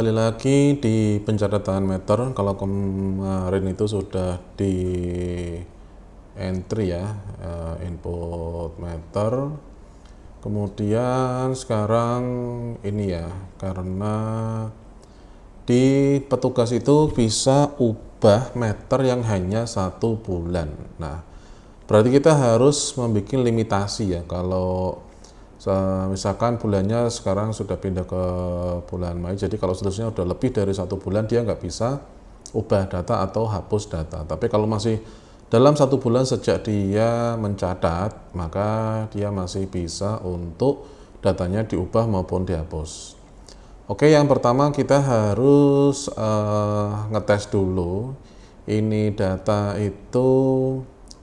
Kembali lagi di pencatatan meter. Kalau kemarin itu sudah di entry ya, input meter. Kemudian sekarang ini ya, karena di petugas itu bisa ubah meter yang hanya 1 bulan. Nah, berarti kita harus membuat limitasi ya. Kalau misalkan bulannya sekarang sudah pindah ke bulan Mei, jadi kalau seterusnya sudah lebih dari 1 bulan dia nggak bisa ubah data atau hapus data. Tapi kalau masih dalam 1 bulan sejak dia mencatat, maka dia masih bisa untuk datanya diubah maupun dihapus. Oke, yang pertama kita harus ngetes dulu ini data itu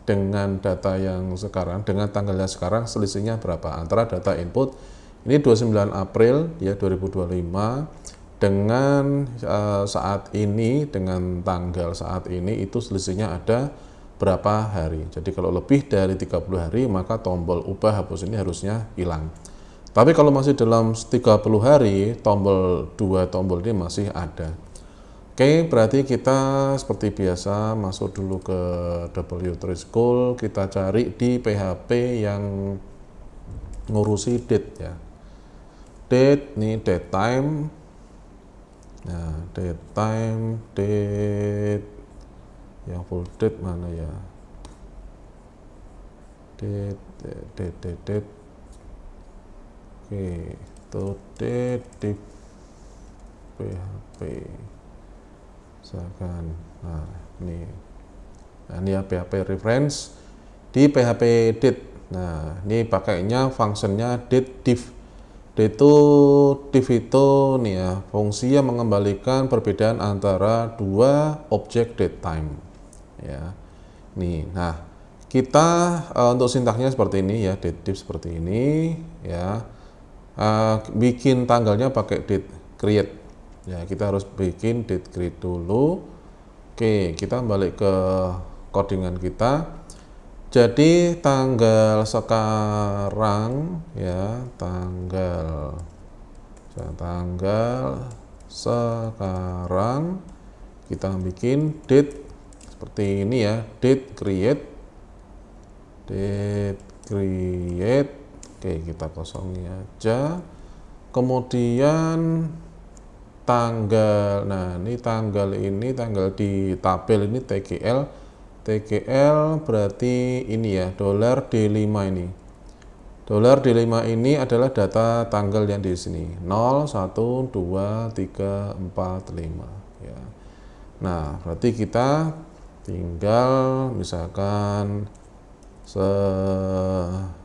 dengan data yang sekarang, dengan tanggalnya sekarang selisihnya berapa antara data input ini 29 April ya 2025 dengan saat ini, dengan tanggal saat ini itu selisihnya ada berapa hari. Jadi kalau lebih dari 30 hari maka tombol ubah hapus ini harusnya hilang. Tapi kalau masih dalam 30 hari, tombol 2 tombol ini masih ada. Oke, berarti kita seperti biasa masuk dulu ke W3 School, kita cari di PHP yang ngurusi date ya. Date, nih date time. Nah, date time, date yang full date mana ya? Date. Oke, itu date di PHP. Misalkan, nah ini ya PHP reference di PHP date. Nah, ini pakainya fungsinya date div. Div itu nih ya, fungsi yang mengembalikan perbedaan antara dua objek datetime. Ya, nih, nah kita untuk sintaksnya seperti ini ya, date div seperti ini ya. Bikin tanggalnya pakai date create ya, kita harus bikin date create dulu. Oke, kita balik ke codingan kita. Jadi tanggal sekarang ya, tanggal sekarang kita bikin date seperti ini ya, date create. Oke, kita kosongi aja. Kemudian tanggal, nah ini tanggal di tabel ini TGL berarti ini ya, $D5 ini. $D5 ini adalah data tanggal yang di sini 0, 1, 2, 3, 4, 5 ya. Nah, berarti kita tinggal misalkan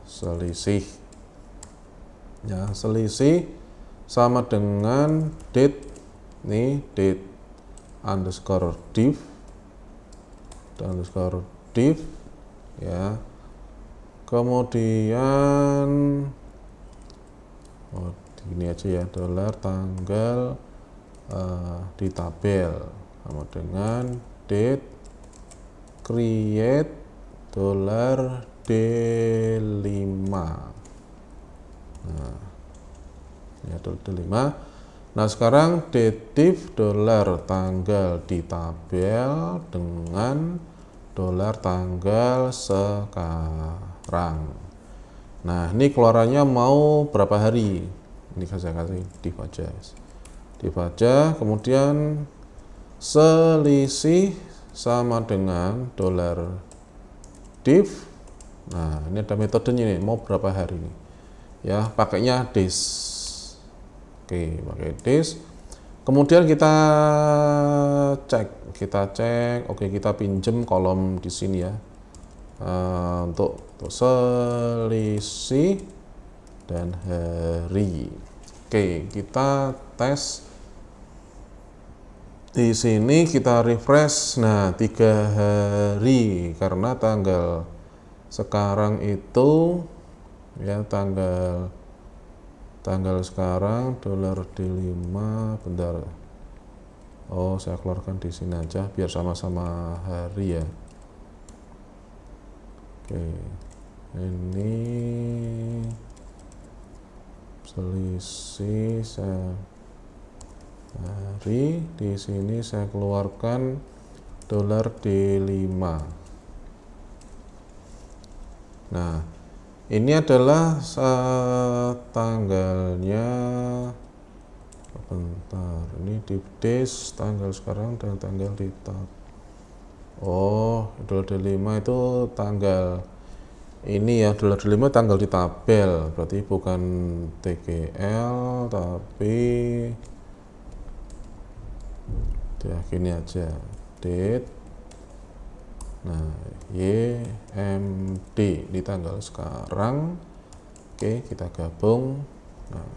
selisih ya, selisih sama dengan date nih, date underscore div ya. Kemudian ini aja ya, dolar tanggal di tabel sama dengan date create $D5. Nah, ya $D5. Nah, sekarang dative dolar tanggal di tabel dengan dolar tanggal sekarang. Nah, ini keluarannya mau berapa hari? Ini saya kasih div aja. Kemudian selisih sama dengan dolar div. Nah, ini ada metodenya nih, mau berapa hari nih ya, pakainya days. Oke, pakai days. Kemudian kita cek, oke, kita pinjem kolom di sini ya, untuk selisih dan hari. Oke, kita tes di sini, kita refresh. Nah, 3 hari karena tanggal sekarang itu ya, tanggal sekarang $D5 bentar. Oh, saya keluarkan di sini aja biar sama-sama hari ya. Oke, ini selisih hari. Di sini saya keluarkan dolar D5. Nah, ini adalah tanggalnya. Bentar, ini di days tanggal sekarang dan tanggal di tab. Oh, dolar D5 itu tanggal ini ya, dolar D5 tanggal di tabel, berarti bukan TGL tapi ya gini aja, date. Nah, YMD di tanggal sekarang. Oke, kita gabung. Nah,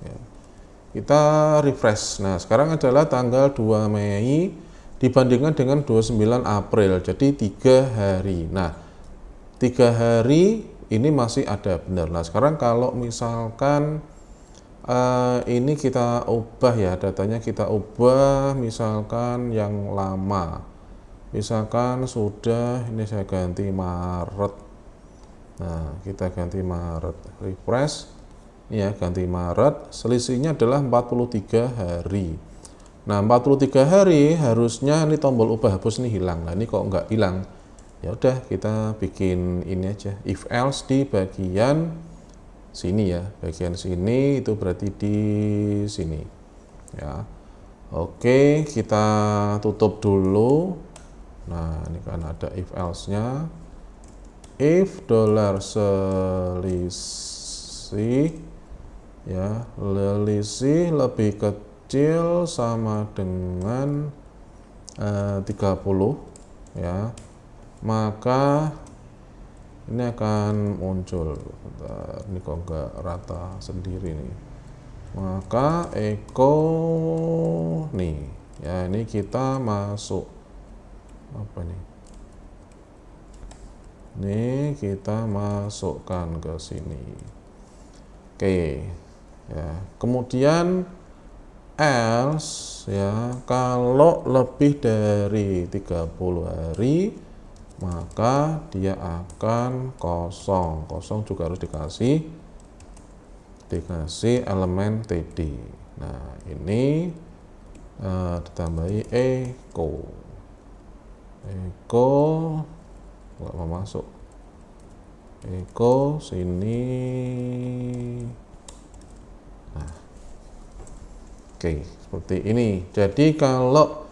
ya. Kita refresh. Nah, sekarang adalah tanggal 2 Mei dibandingkan dengan 29 April. Jadi 3 hari. Nah, 3 hari ini masih ada benar. Nah, sekarang kalau misalkan ini kita ubah ya, datanya kita ubah misalkan yang lama. Misalkan sudah, ini saya ganti Maret. Nah, kita ganti Maret. Refresh. Ya, ganti Maret, selisihnya adalah 43 hari. Nah, 43 hari harusnya ini tombol ubah hapus ini hilang. Nah, ini kok nggak hilang? Ya udah, kita bikin ini aja, if else di bagian sini ya. Bagian sini itu berarti di sini. Ya. Oke, kita tutup dulu. Nah, ini kan ada if else-nya. If dolar selisih ya, selisih lebih kecil sama dengan 30 ya, maka ini akan muncul. Bentar, ini kok nggak rata sendiri nih. Maka Eko nih ya, ini kita masuk apa nih, ini kita masukkan ke sini. Oke ya, kemudian else ya, kalau lebih dari 30 hari maka dia akan kosong. Kosong juga harus dikasih elemen TD. Nah, ini ditambahi Eko nggak mau masuk. Eko sini. Nah, oke, seperti ini. Jadi kalau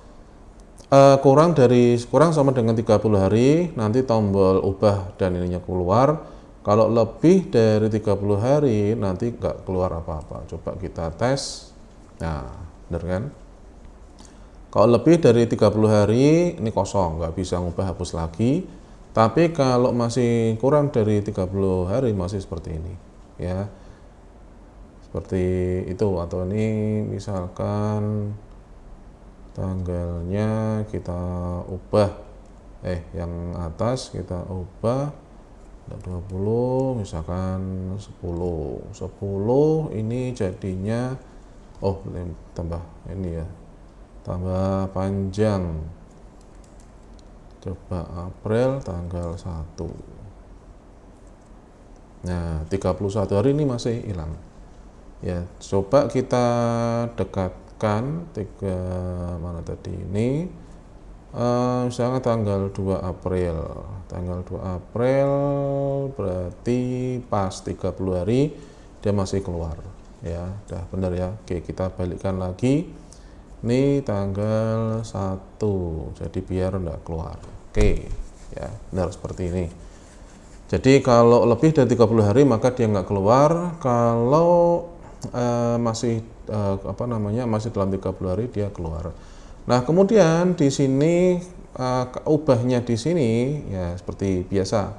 kurang sama dengan 30 hari, nanti tombol ubah dan ininya keluar. Kalau lebih dari 30 hari, nanti nggak keluar apa-apa. Coba kita tes. Nah, benar kan? Kalau lebih dari 30 hari, ini kosong, nggak bisa ngubah hapus lagi. Tapi kalau masih kurang dari 30 hari, masih seperti ini. Ya, seperti itu. Atau ini misalkan tanggalnya kita ubah, yang atas kita ubah 20, misalkan 10 ini jadinya tambah ini ya, tambah panjang. Coba April tanggal 1. Nah, 31 hari ini masih hilang. Ya, coba kita dekatkan mana tadi ini. Misalnya tanggal 2 April. Tanggal 2 April berarti pas 30 hari dia masih keluar. Ya, udah benar ya. Oke, kita balikkan lagi. Ini tanggal 1. Jadi biar enggak keluar. Oke, ya, benar seperti ini. Jadi kalau lebih dari 30 hari maka dia nggak keluar. Kalau masih masih dalam 30 hari dia keluar. Nah, kemudian di sini ubahnya di sini ya seperti biasa.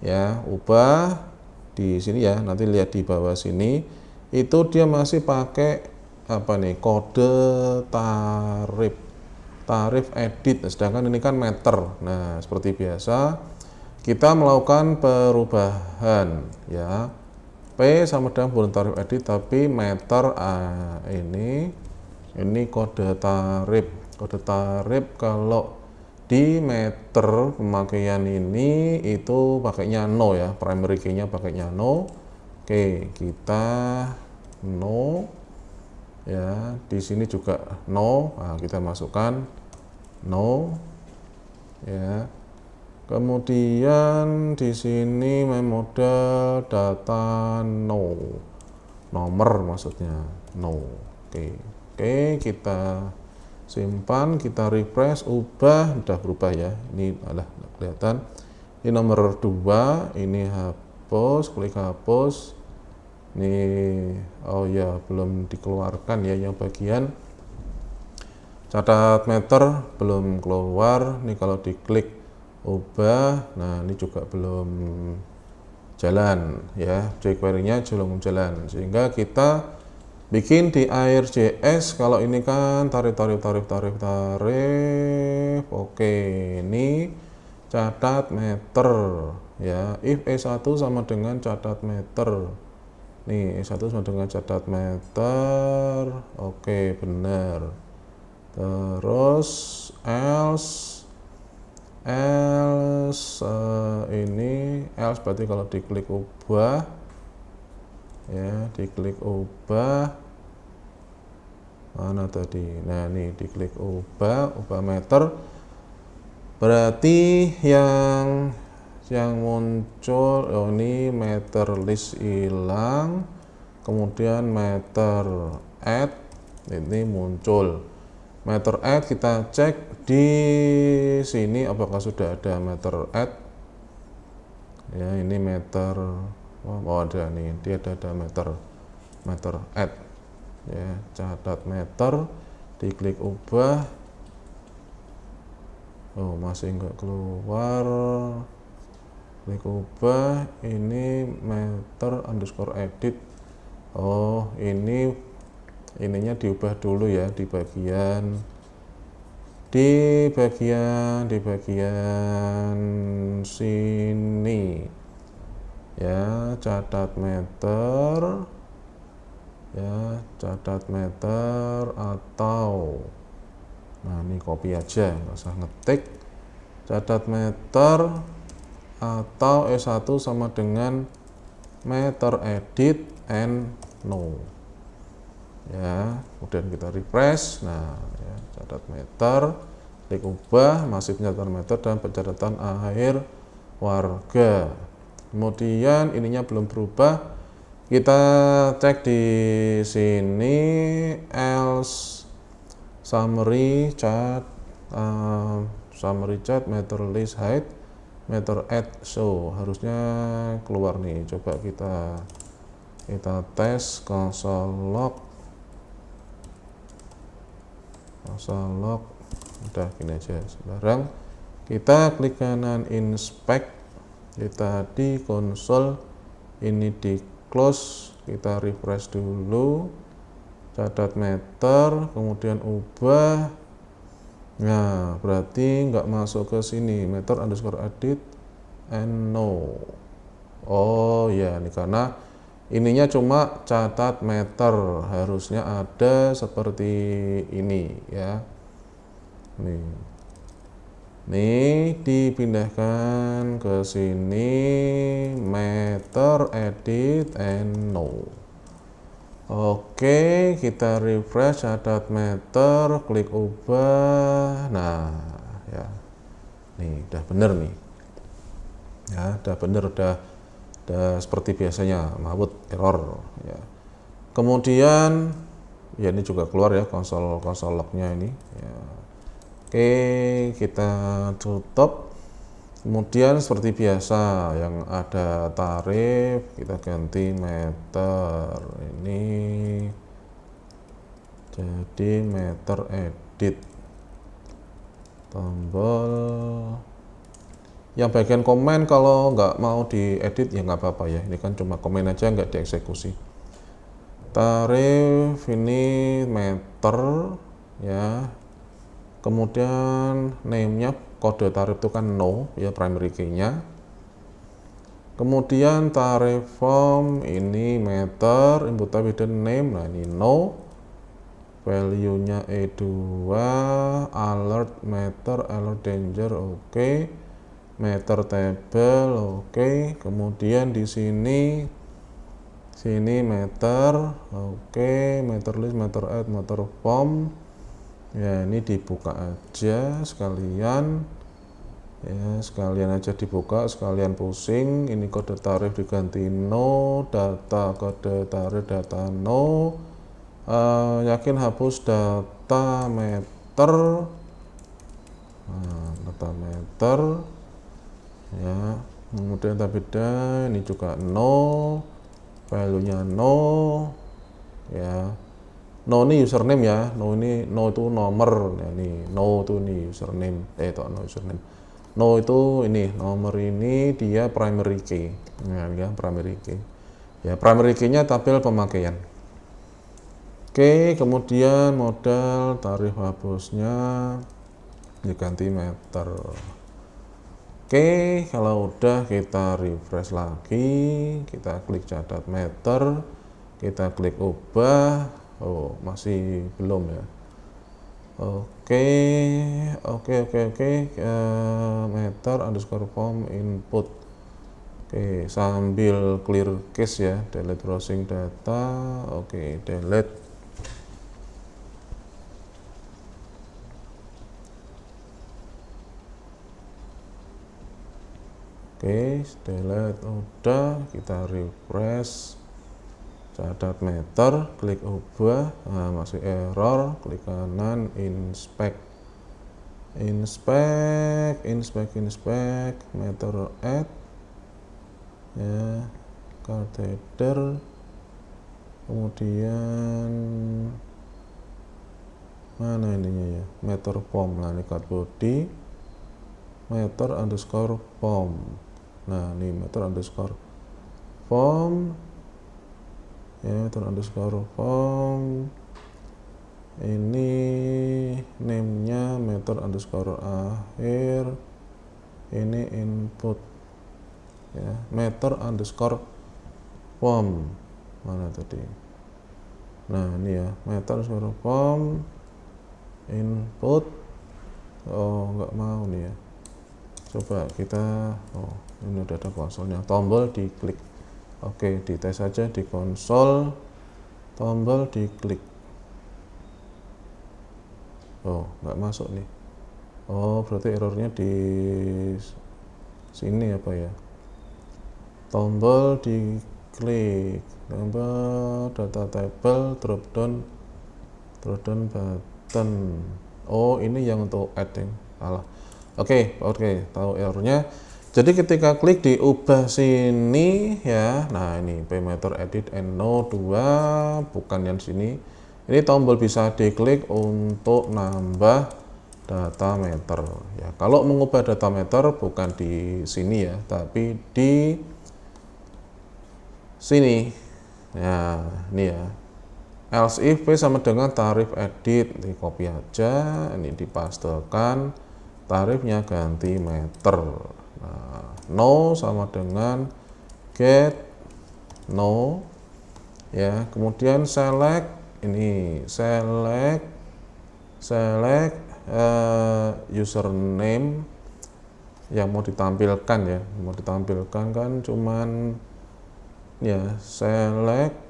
Ya, ubah di sini ya. Nanti lihat di bawah sini itu dia masih pakai kode tarif edit, sedangkan ini kan meter. Nah, seperti biasa kita melakukan perubahan ya, P sama dengan bulan tarif edit tapi meter ini kode tarif kalau di meter pemakaian ini itu pakainya no ya, primary key-nya pakainya no. Oke, kita no. ya. Di sini juga no, nah, kita masukkan no, ya. Kemudian di sini memodal data no, nomor maksudnya no. Oke, kita simpan, kita refresh, ubah, udah berubah ya. Ini adalah kelihatan. Ini nomor 2, ini hapus, klik hapus. Ini oh ya, belum dikeluarkan ya yang bagian catat meter belum keluar. Ini kalau diklik ubah, nah ini juga belum jalan ya, jQuery-nya belum jalan, sehingga kita bikin di AirJS. Kalau ini kan tarif. Oke, ini catat meter ya, if E1 sama dengan catat meter. Nih E1 sama dengan catat meter. Oke, benar. Terus else ini else berarti kalau diklik ubah ya, diklik ubah mana tadi, nah ini diklik ubah meter, berarti yang muncul ini meter list hilang, kemudian meter add ini muncul. Meter add kita cek di sini apakah sudah ada meter add ya. Ini meter, oh ada nih, dia ada meter add ya, catat meter, diklik ubah. Oh masih enggak keluar, klik ubah, ini meter underscore edit. Oh ini ininya diubah dulu ya, di bagian sini ya, catat meter ya, catat meter atau, nah ini copy aja, nggak usah ngetik, catat meter atau E1 sama dengan meter edit and no ya. Kemudian kita refresh, nah ya, catat meter, klik ubah, masih pencatatan meter dan pencatatan akhir warga. Kemudian ininya belum berubah, kita cek di sini else summary chat meter list height meter add show, harusnya keluar nih. Coba kita tes console log, udah gini aja sekarang. Kita klik kanan inspect, kita di konsol ini di close, kita refresh dulu, catat meter, kemudian ubah. Nah berarti nggak masuk ke sini, meter underscore edit and no. Oh ya, ini karena ininya cuma catat meter, harusnya ada seperti ini ya. Nih dipindahkan ke sini, meter edit and no. Oke, kita refresh catat meter, klik ubah. Nah ya, nih udah bener nih ya, udah bener, udah seperti biasanya, mawut error ya. Kemudian ya ini juga keluar ya konsol lognya ini ya. Oke, kita tutup. Kemudian seperti biasa yang ada tarif, kita ganti meter ini jadi meter edit, tombol. Yang bagian komen kalau nggak mau diedit ya nggak apa-apa ya, ini kan cuma komen aja, nggak dieksekusi. Tarif ini meter ya, kemudian name-nya, kode tarif itu kan no ya, primary key-nya. Kemudian tarif form ini meter, input type hidden name, nah ini no, value-nya E2, alert meter, alert danger, oke. Meter table, oke. Kemudian di sini sini meter, oke, meter list, meter add, meter form. Ya, ini dibuka aja sekalian. Ya, sekalian aja dibuka, sekalian pusing. Ini kode tarif diganti no, data kode tarif data no. Yakin hapus data meter. Nah, data meter. Ya, kemudian beda, ini juga no, value-nya no. Ya, no ini username ya, no itu nomor ya, nih no itu nih username, itu no username, no itu ini nomor, ini dia primary key ya, primary key ya, primary key-nya tabel pemakaian. Oke, kemudian modal tarif hapusnya diganti meter. Oke, kalau udah kita refresh lagi, kita klik catat meter, kita klik ubah. Oh, masih belum ya. Oke, meter underscore form input. Oke, sambil clear cache ya, delete browsing data. Oke, delete. Oke, delete udah, kita refresh. Catat meter, klik ubah, nah masih error, klik kanan, inspect, meter add ya, catheter, kemudian mana ininya ya, meter form, nah ini cut body, meter underscore form, nah ini meter underscore form ya, meter underscore form, ini name-nya meter underscore akhir, ini input ya, meter underscore form, mana tadi, nah ini ya, meter underscore form input. Oh, nggak mau nih ya, coba kita, oh ini udah ada konsolnya, tombol diklik. Oke, dites aja di konsol, tombol diklik. Oh, nggak masuk nih. Oh, berarti errornya di sini apa ya, tombol diklik, tombol data table, drop down button. Oh, ini yang untuk add ya. Alah. Oke, tahu errornya. Jadi ketika klik diubah sini ya, nah ini parameter edit and no 2, bukan yang sini. Ini tombol bisa diklik untuk nambah data meter ya. Kalau mengubah data meter bukan di sini ya, tapi di sini. Ya, ini ya. Else if P sama dengan tarif edit, di copy aja, ini dipastekan, tarifnya ganti meter. Nah, no sama dengan get no ya, kemudian select, ini select username yang mau ditampilkan ya, mau ditampilkan kan cuman ya, select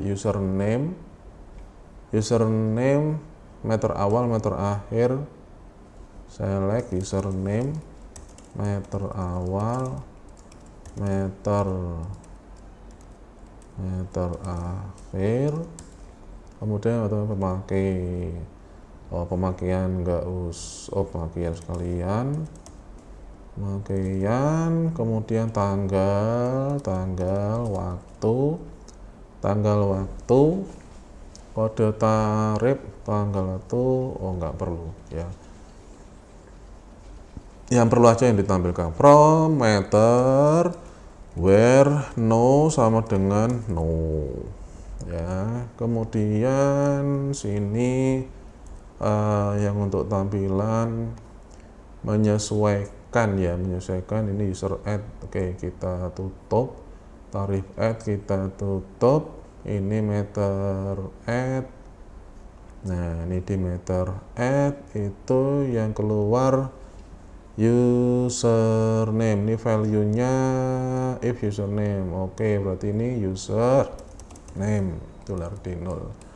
username meter awal meter akhir, select username meter awal meter akhir, kemudian atau pemakai, pemakaian enggak pemakaian sekalian, pemakaian, kemudian tanggal waktu, kode tarif, tanggal waktu, enggak perlu ya. Yang perlu aja yang ditampilkan from meter where no sama dengan no ya. Kemudian sini yang untuk tampilan menyesuaikan ya, ini user add. Oke, kita tutup, tarif add kita tutup, ini meter add. Nah, ini di meter add itu yang keluar username, ini value nya if username. Oke, berarti ini username tular di 0.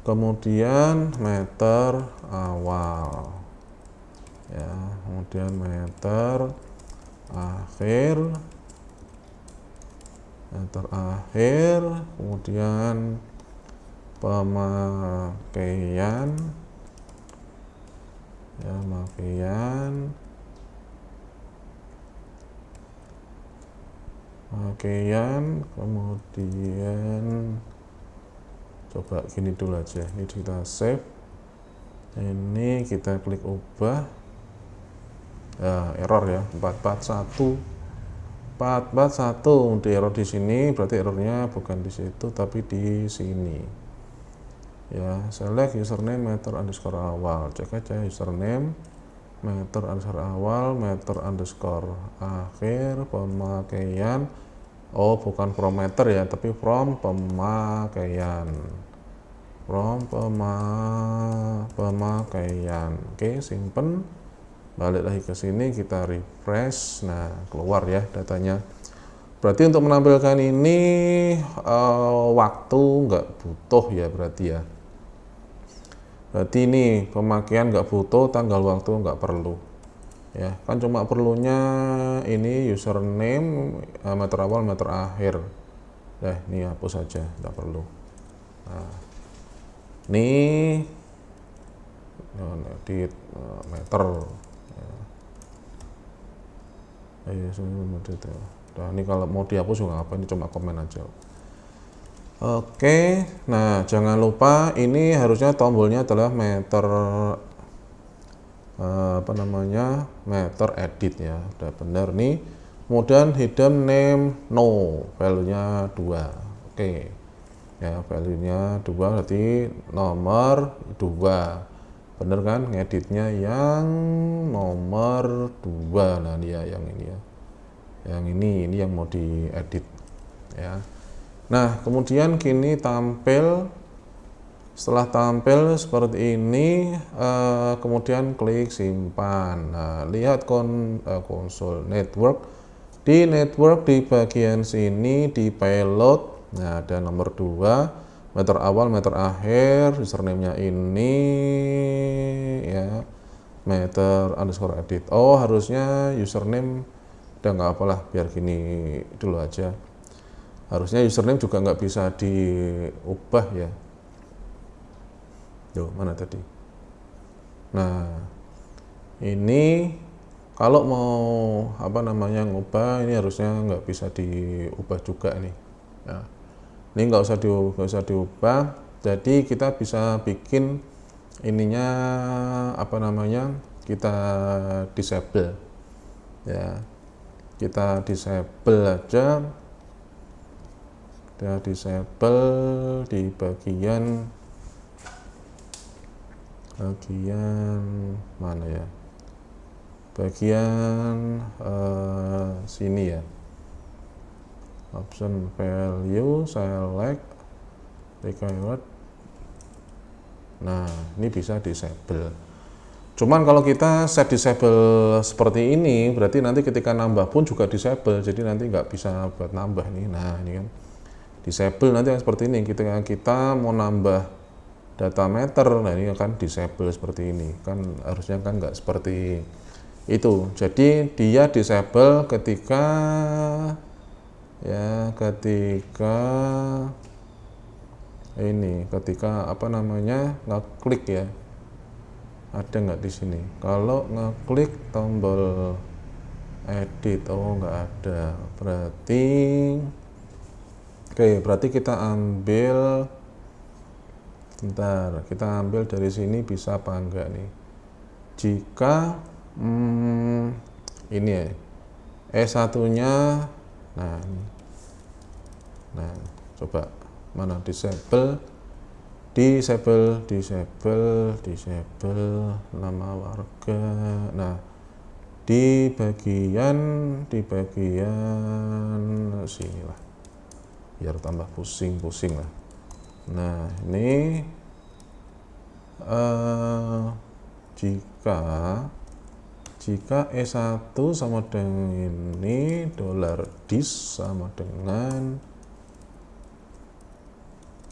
Kemudian meter awal ya, kemudian meter akhir, kemudian pemakaian ya, pemakaian, kemudian coba gini dulu aja, ini kita save, ini kita klik ubah ya, error ya 441 di error di sini, berarti errornya bukan di situ tapi di sini ya. Select username meter underscore awal, cek aja username meter underscore awal meter underscore akhir pemakaian. Oh, bukan from meter ya, tapi from pemakaian, pemakaian. Oke, simpen, balik lagi ke sini, kita refresh. Nah, keluar ya datanya. Berarti untuk menampilkan ini waktu nggak butuh ya, berarti ya. Berarti ini pemakaian nggak butuh, tanggal waktu nggak perlu ya, kan cuma perlunya ini username meter awal meter akhir. Ini hapus saja, nggak perlu. Nah, ini edit meter nah, ini kalau mau dihapus juga apa, ini cuma komen aja. Oke, nah jangan lupa ini harusnya tombolnya adalah meter meter edit ya, udah bener nih. Kemudian hidden name no, value nya 2. Oke ya, value nya 2 berarti nomor 2, bener kan, ngeditnya yang nomor 2. Nah dia yang ini ya, yang ini yang mau diedit ya. Nah kemudian kini tampil. Setelah tampil seperti ini, kemudian klik simpan. Nah, lihat konsol network. Di network di bagian sini di payload, nah ada nomor 2, meter awal, meter akhir, username-nya ini ya, meter underscore edit. Oh, harusnya username udah nggak apalah, biar gini dulu aja. Harusnya username juga nggak bisa diubah ya. Mana tadi? Nah, ini kalau mau ngubah, ini harusnya nggak bisa diubah juga nih ya. Ini nggak usah diubah, jadi kita bisa bikin ininya kita disable ya, kita disable aja, kita disable di bagian mana ya, bagian sini ya, option value, select required. Nah ini bisa disable. Cuman kalau kita set disable seperti ini, berarti nanti ketika nambah pun juga disable, jadi nanti nggak bisa buat nambah nih. Nah ini kan disable, nanti seperti ini, kita mau nambah data meter, nah ini akan disable seperti ini kan, harusnya kan nggak seperti itu. Jadi dia disable ketika ngeklik ya, ada nggak di sini? Kalau ngeklik tombol edit, oh nggak ada, berarti berarti kita ambil dari sini, bisa apa enggak nih, jika ini ya E1 nya, nah coba mana, disable nama warga. Nah di bagian sini lah, biar tambah pusing lah. Nah ini jika Jika E1 sama dengan ini, $dis sama dengan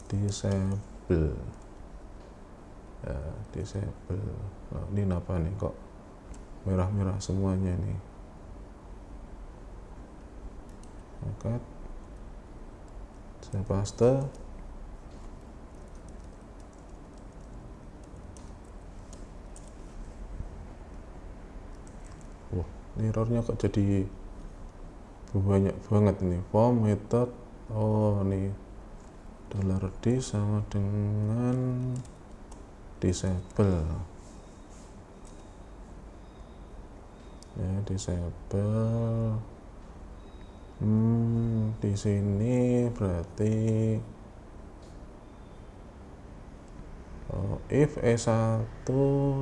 disable. Ya, disable. Nah, ini kenapa nih kok merah-merah semuanya nih? Oke, saya paste. Wah, ini errornya kok jadi banyak banget nih. Form method, oh nih $dis sama dengan disable. Ya, disable. Di sini berarti if E1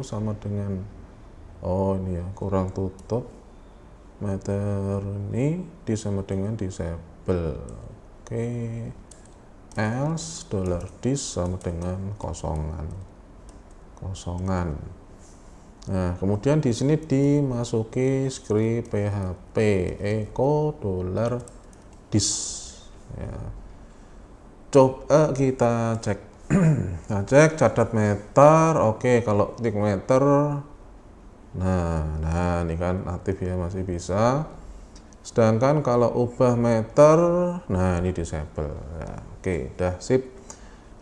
sama dengan ini ya kurang tutup, meter ini sama dengan disable. Oke, else $dis sama dengan kosongan. Nah, kemudian di sini dimasuki script PHP echo $dis. Ya. Coba kita cek. Nah, cek catat meter. Oke, kalau klik meter, nah ini kan aktif ya, masih bisa. Sedangkan kalau ubah meter, nah ini disable. Ya, oke, udah sip.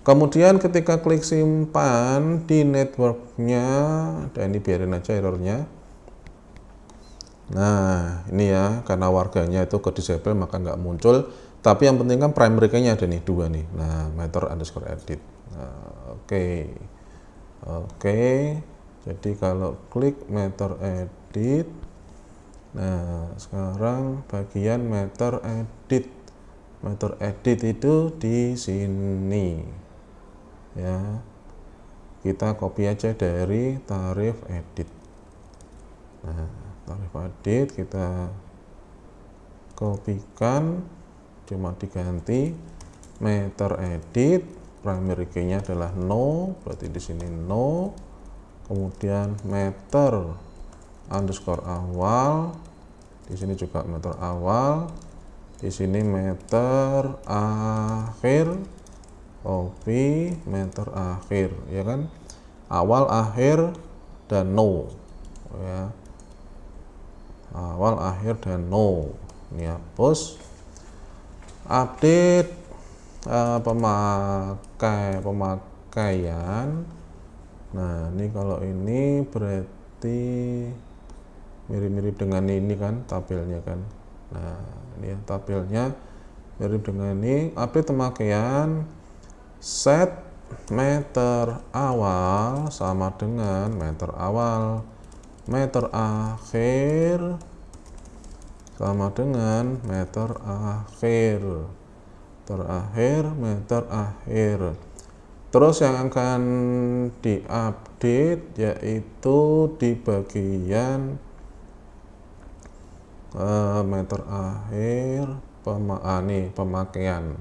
Kemudian ketika klik simpan di networknya, dan ini biarin aja errornya. Nah ini ya, karena warganya itu ke disable maka nggak muncul. Tapi yang penting kan primary key-nya ada nih, 2 nih. Nah, meter_edit. Nah, oke. Jadi kalau klik meter edit, nah sekarang bagian meter edit. Meter edit itu di sini. Ya, kita copy aja dari tarif edit. Nah, tarif edit kita kopikan, cuma diganti meter edit, primary key-nya adalah no, berarti di sini no. Kemudian meter underscore awal, di sini juga meter awal, di sini meter akhir. Copy meter akhir, ya kan, awal, akhir, dan no, ya, awal, akhir, dan no. Ini hapus. Update pemakaian. Nah ini kalau ini berarti mirip-mirip dengan ini kan tabelnya kan. Nah ini ya, tabelnya mirip dengan ini. Update pemakaian, set meter awal sama dengan meter awal, meter akhir sama dengan meter akhir, meter akhir. Terus yang akan diupdate yaitu di bagian meter akhir pemakaian.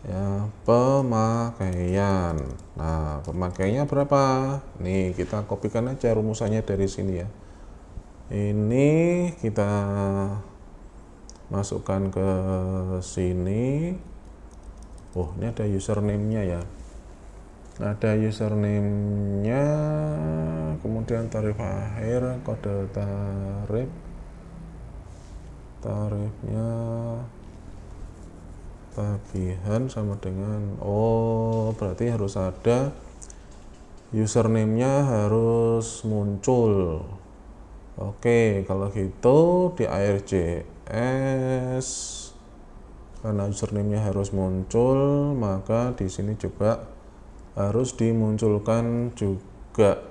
Ya, pemakaian. Nah, pemakaiannya berapa? Nih, kita kopikan aja rumusannya dari sini ya. Ini kita masukkan ke sini. Oh, ini ada username-nya ya. Ada username-nya, kemudian tarif akhir, kode tarifnya tagihan sama dengan, berarti harus ada username-nya, harus muncul. Oke, kalau gitu di AirJS karena username-nya harus muncul, maka di sini juga harus dimunculkan juga.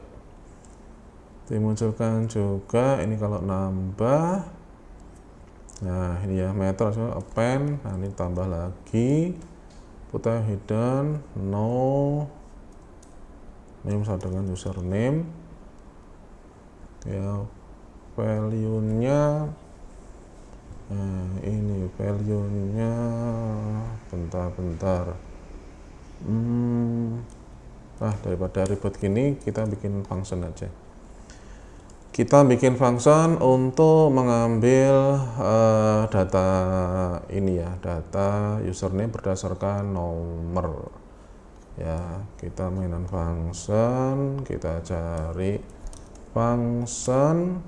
Ini kalau nambah. Nah ini ya, meter append. Nah ini tambah lagi, put hidden no name sama dengan username ya, value nya. Nah ini value nya, bentar. Daripada ribet gini, kita bikin function aja. kita bikin function untuk mengambil data ini ya, data username berdasarkan nomor ya. Kita mainan function, kita cari function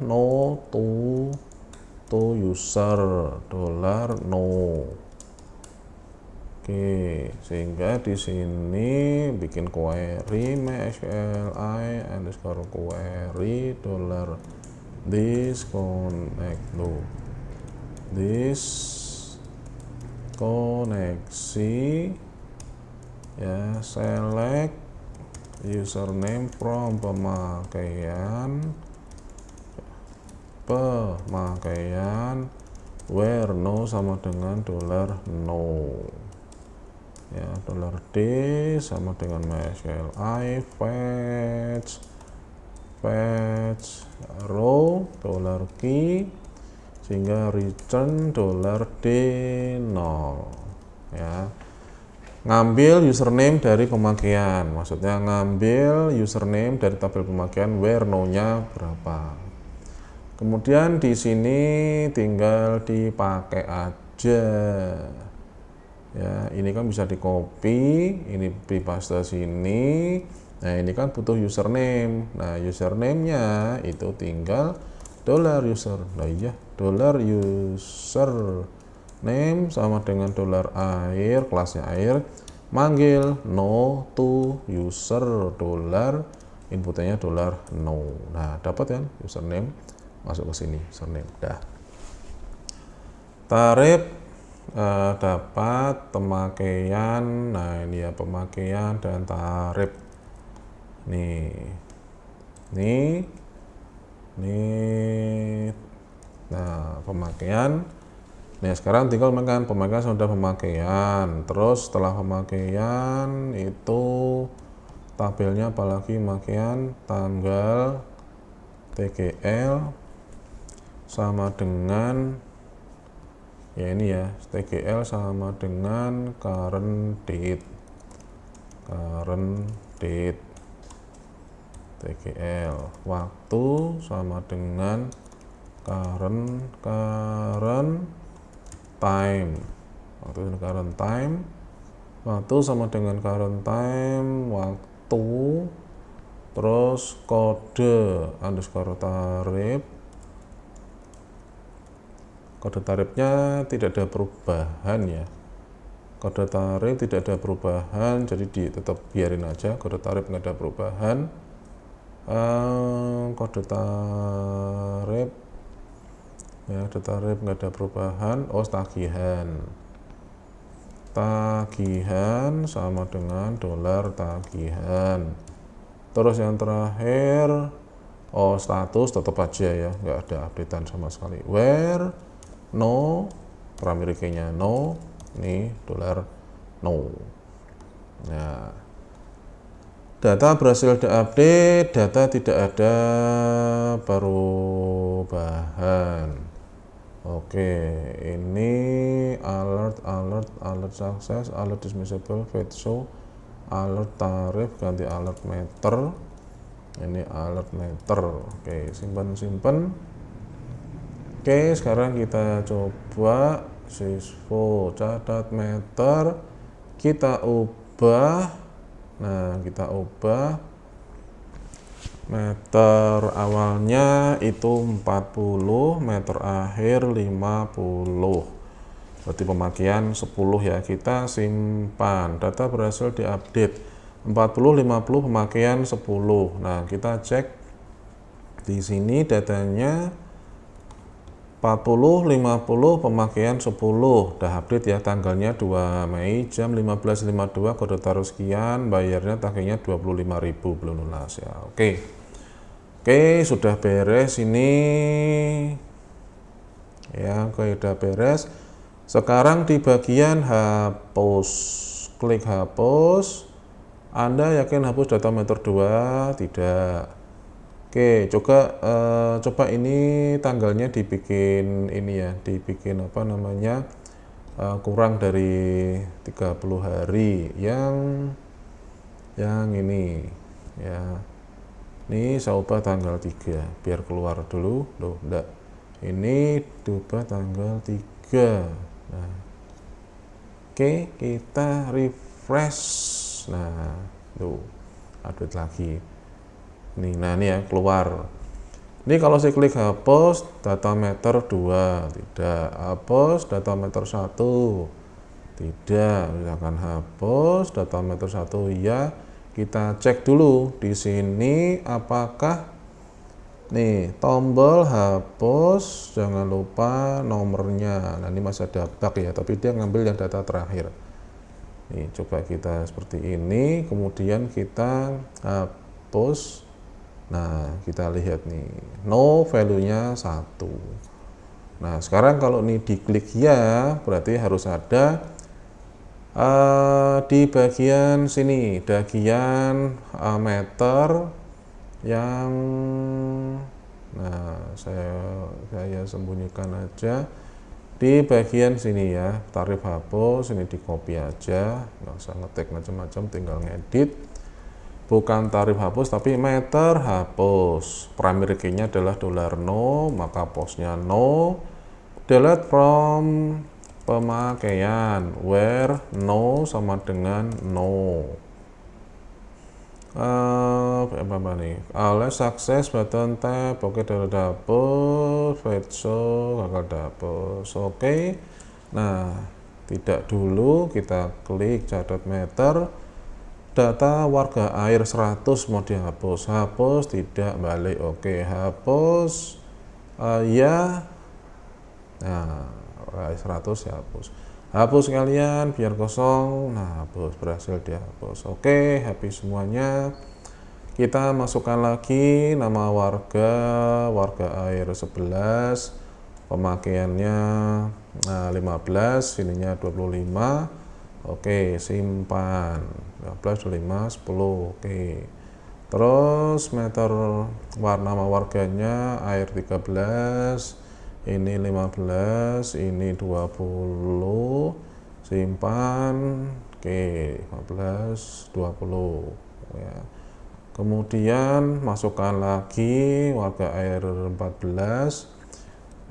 no to user $no. Oke, sehingga di sini bikin query mysqli underscore query $disconnect this koneksi ya, select username from pemakaian where no sama dengan $no ya, $d sama dengan mysqli fetch row $key sehingga return $d 0 ya. Ngambil username dari pemakaian, maksudnya ngambil username dari tabel pemakaian where no-nya berapa. Kemudian di sini tinggal dipakai aja. Ya, ini kan bisa di copy, ini dipaste sini. Nah, ini kan butuh username. Nah, username-nya itu tinggal $user. Nah, iya, $username sama dengan $air, kelasnya air, manggil no to user inputnya $no. Nah, dapat kan username masuk ke sini, username. Dah. Tarif dapat pemakaian. Nah, ini ya pemakaian dan tarif. Nih. Nah, pemakaian. Nah, sekarang tinggal makan pemakaian sudah pemakaian. Terus setelah pemakaian itu tabelnya apalagi pemakaian tanggal TGL sama dengan ya ini ya, TGL sama dengan current date TGL, waktu sama dengan current time, waktu sama dengan current time, waktu, terus kode underscore tarif. Kode tarifnya tidak ada perubahan ya, kode tarif tidak ada perubahan, jadi tetap biarin aja kode tarif nggak ada perubahan. Kode tarif ya, kode tarif nggak ada perubahan. Tagihan sama dengan $tagihan. Terus yang terakhir status tetap aja ya, nggak ada updatean sama sekali. Where no, primary key-nya no, nih $no. Nah, data berhasil diupdate, data tidak ada perubahan. Oke, ini alert success, alert dismissible, fetch show, alert tarif, ganti alert meter. Ini alert meter. Oke, simpan. Oke, sekarang kita coba sysfo catat meter, kita ubah. Nah, kita ubah meter awalnya itu 40, meter akhir 50. Berarti pemakaian 10 ya. Kita simpan. Data berhasil diupdate. 40, 50 pemakaian 10. Nah, kita cek di sini datanya 40, 50 pemakaian 10. Udah update ya, tanggalnya 2 Mei jam 15.52, kode taruh sekian, bayarnya tagihnya 25.000, belum lunas ya. Oke, sudah beres ini ya. Udah beres. Sekarang di bagian hapus, klik hapus. Anda yakin hapus data meter 2? Tidak. Oke, coba ini tanggalnya dibikin ini ya, dibikin apa namanya, kurang dari 30 hari yang ini ya. Ini saya ubah tanggal 3 biar keluar dulu. Loh, enggak. Ini diubah tanggal 3. Nah, oke, kita refresh. Nah, tuh, update lagi. Nih, nah ini ya keluar. Ini kalau saya klik hapus data meter 2, tidak. Hapus data meter 1, tidak. Misalkan hapus data meter 1, ya. Kita cek dulu di sini apakah nih tombol hapus, jangan lupa nomornya. Nah, ini masih ada bug ya, tapi dia ngambil yang data terakhir. Nih, coba kita seperti ini, kemudian kita hapus. Nah, kita lihat nih, no value-nya 1. Nah, sekarang kalau ini diklik ya, berarti harus ada di bagian sini, bagian meter yang, nah saya sembunyikan aja di bagian sini ya, tarif hapus, ini di copy aja, nggak usah ngetik macam-macam, tinggal ngedit. Bukan tarif hapus tapi meter hapus. Primary key-nya adalah $no, maka postnya no. Delete from pemakaian, where no sama dengan no. Apa nih? Let's success button tab, oke, dari dapur, fetch show, gagal dapur, oke. Nah, tidak dulu, kita klik catat meter, data warga air 100 mau dihapus, hapus, tidak, balik, oke, hapus, ya, nah, 100 ya hapus kalian biar kosong. Nah, hapus, berhasil dihapus. Oke, habis semuanya. Kita masukkan lagi nama warga air 11, pemakaiannya 15, ininya 25. Oke, simpan 15, 25, 10. Oke, terus meter nama warganya air 13, ini 15, ini 20, simpan. Oke, 15, 20 ya. Kemudian masukkan lagi warga air 14,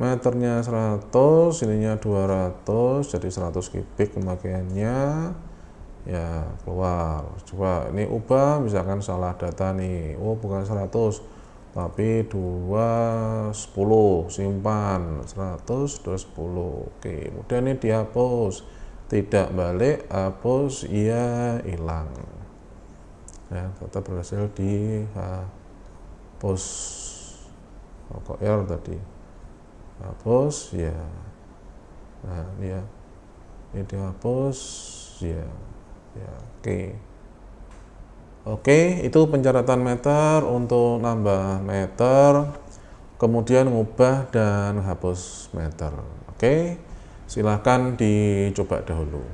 meternya 100, ininya 200, jadi 100 kubik pemakaiannya ya, keluar. Coba ini ubah, misalkan salah data nih, oh bukan 100 tapi 210, simpan 100, 210. Oke, kemudian ini dihapus, tidak balik, hapus, iya, hilang ya, tetap berhasil dihapus. Kok error tadi, hapus ya. Nah, ini ya, ini dihapus ya, ya, oke. Oke, itu pencatatan meter untuk nambah meter, kemudian ngubah dan hapus meter. Oke, silahkan dicoba dahulu.